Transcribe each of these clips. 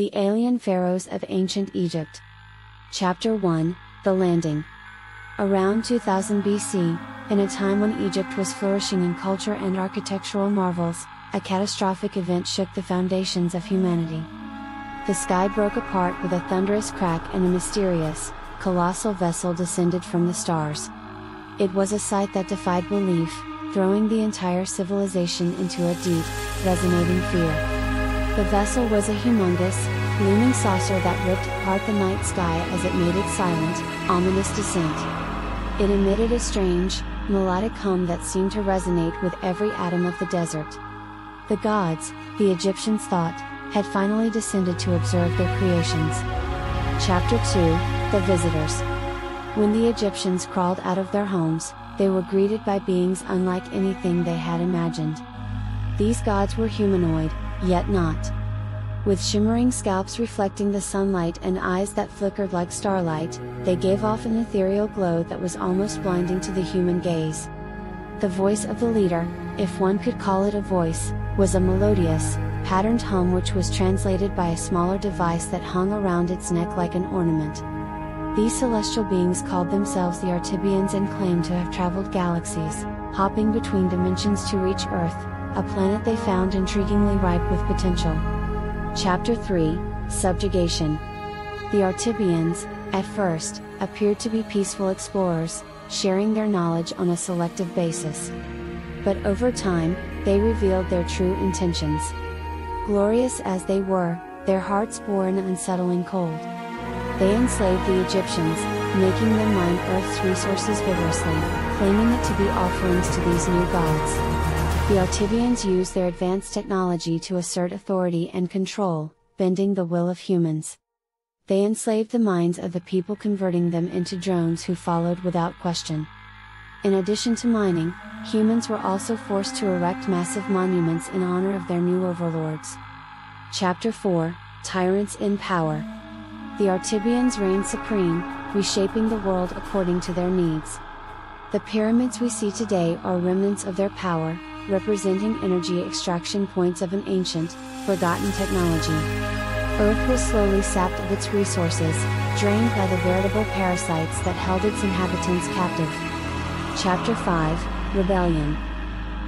The Alien Pharaohs of Ancient Egypt. Chapter 1, The Landing. Around 2000 BC, in a time when Egypt was flourishing in culture and architectural marvels, a catastrophic event shook the foundations of humanity. The sky broke apart with a thunderous crack and a mysterious, colossal vessel descended from the stars. It was a sight that defied belief, throwing the entire civilization into a deep, resonating fear. The vessel was a humongous, looming saucer that ripped apart the night sky as it made its silent, ominous descent. It emitted a strange, melodic hum that seemed to resonate with every atom of the desert. The gods, the Egyptians thought, had finally descended to observe their creations. Chapter 2, The Visitors. When the Egyptians crawled out of their homes, they were greeted by beings unlike anything they had imagined. These gods were humanoid, yet not. With shimmering scalps reflecting the sunlight and eyes that flickered like starlight, they gave off an ethereal glow that was almost blinding to the human gaze. The voice of the leader, if one could call it a voice, was a melodious, patterned hum which was translated by a smaller device that hung around its neck like an ornament. These celestial beings called themselves the Artibians and claimed to have traveled galaxies, hopping between dimensions to reach Earth, a planet they found intriguingly ripe with potential. Chapter 3, Subjugation. The Artibians, at first, appeared to be peaceful explorers, sharing their knowledge on a selective basis. But over time, they revealed their true intentions. Glorious as they were, their hearts bore an unsettling cold. They enslaved the Egyptians, making them mine Earth's resources vigorously, claiming it to be offerings to these new gods. The Artibians used their advanced technology to assert authority and control, bending the will of humans. They enslaved the minds of the people, converting them into drones who followed without question. In addition to mining, humans were also forced to erect massive monuments in honor of their new overlords. Chapter 4, Tyrants in Power. The Artibians reigned supreme, reshaping the world according to their needs. The pyramids we see today are remnants of their power, representing energy extraction points of an ancient, forgotten technology. Earth was slowly sapped of its resources, drained by the veritable parasites that held its inhabitants captive. Chapter 5, Rebellion.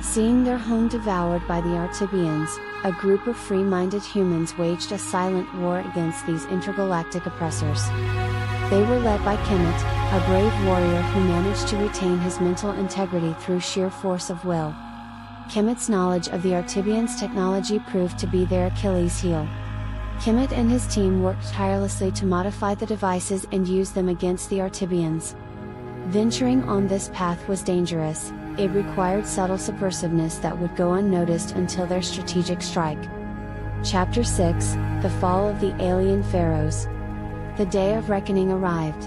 Seeing their home devoured by the Artibians, a group of free-minded humans waged a silent war against these intergalactic oppressors. They were led by Kemet, a brave warrior who managed to retain his mental integrity through sheer force of will. Kemet's knowledge of the Artibians' technology proved to be their Achilles heel. Kemet and his team worked tirelessly to modify the devices and use them against the Artibians. Venturing on this path was dangerous. It required subtle subversiveness that would go unnoticed until their strategic strike. Chapter 6, The Fall of the Alien Pharaohs. The day of reckoning arrived.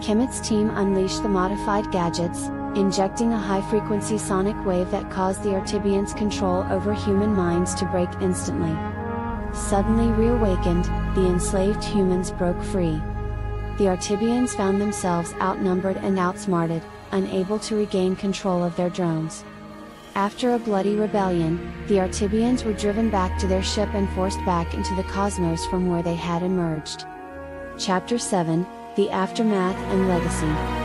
Kemet's team unleashed the modified gadgets, injecting a high-frequency sonic wave that caused the Artibians' control over human minds to break instantly. Suddenly reawakened, the enslaved humans broke free. The Artibians found themselves outnumbered and outsmarted, unable to regain control of their drones. After a bloody rebellion, the Artibians were driven back to their ship and forced back into the cosmos from where they had emerged. Chapter 7, The Aftermath and Legacy.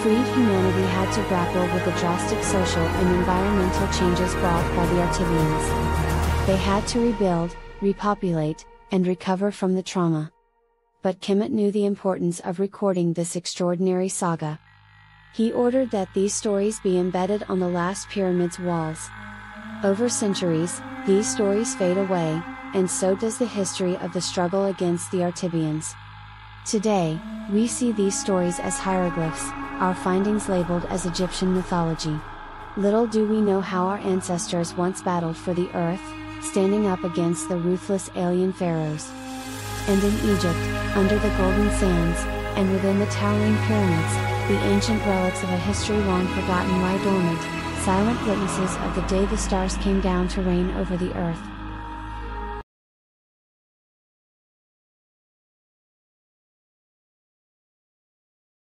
Freed humanity had to grapple with the drastic social and environmental changes brought by the Artibians. They had to rebuild, repopulate, and recover from the trauma. But Kemet knew the importance of recording this extraordinary saga. He ordered that these stories be embedded on the last pyramid's walls. Over centuries, these stories fade away, and so does the history of the struggle against the Artibians. Today, we see these stories as hieroglyphs, our findings labeled as Egyptian mythology. Little do we know how our ancestors once battled for the earth, standing up against the ruthless alien pharaohs. And in Egypt, under the golden sands, and within the towering pyramids, the ancient relics of a history long forgotten lie dormant, silent witnesses of the day the stars came down to reign over the earth.